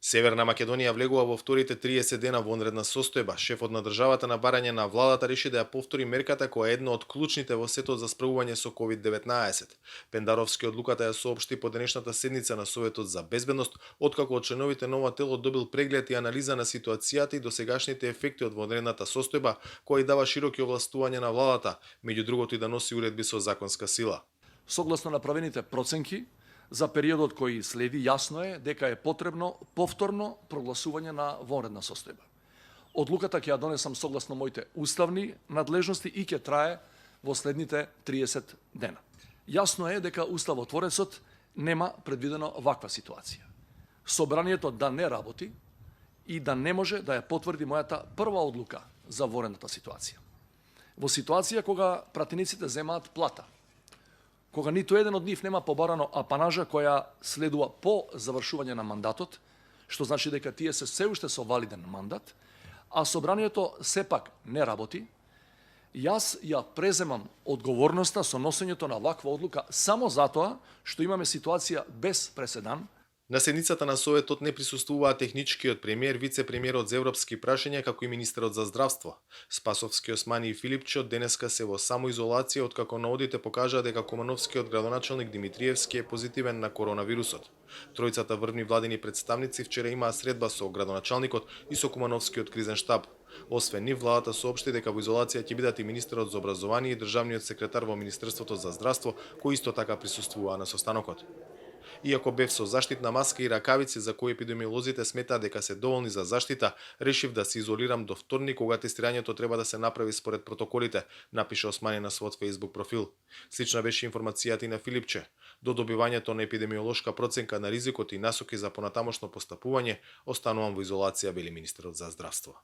Северна Македонија влегува во вторите 30 дена во онредна состојба. Шефот на државата на барање на владата реши да ја повтори мерката која е една од клучните во сетот за справување со COVID-19. Пендаровски одлуката ја соопшти по денешната седница на Советот за безбедност, откако од членовите на ова тело добил преглед и анализа на ситуацијата и досегашните ефекти од вонредната состојба, која и дава широки овластувања на владата, меѓу другото и да носи уредби со законска сила. Согласно направените проценки, за периодот кој следи, јасно е дека е потребно повторно прогласување на вонредна состојба. Одлуката ќе ја донесам согласно моите уставни надлежности и ќе трае во следните 30 дена. Јасно е дека уставотворецот нема предвидено ваква ситуација. Собранието да не работи и да не може да ја потврди мојата прва одлука за вонредната ситуација. Во ситуација кога пратениците земаат плата, кога ниту еден од нив нема побарано апанажа која следува по завршување на мандатот, што значи дека тие се уште со валиден мандат, а собранието сепак не работи, јас ја преземам одговорноста со носењето на ваква одлука само затоа што имаме ситуација без преседан. На седницата на Советот не присуствуваа техничкиот премиер, вице-премиерот за европски прашања, како и министерот за здравство. Спасовски, Османи и Филипчо денеска се во самоизолација, откако наодите покажаа дека кумановскиот градоначелник Димитриевски е позитивен на коронавирусот. Тројцата врвни владини представници вчера имаа средба со градоначалникот и со кумановскиот кризен штаб. Освен нив, владата соопшти дека во изолација ќе бидат и министерот за образование и државниот секретар во Министерството за здравство, кои исто така присуствуваа на состанокот. Иако бев со заштитна маска и ракавици за кои епидемиолозите сметаат дека се доволни за заштита, решив да се изолирам до вторник кога тестирањето треба да се направи според протоколите, напише Османи на својот Facebook профил. Слична беше информацијата и на Филипче. До добивањето на епидемиолошка проценка на ризикот и насоки за понатамошно постапување, останувам во изолација, вели министерот за здравство.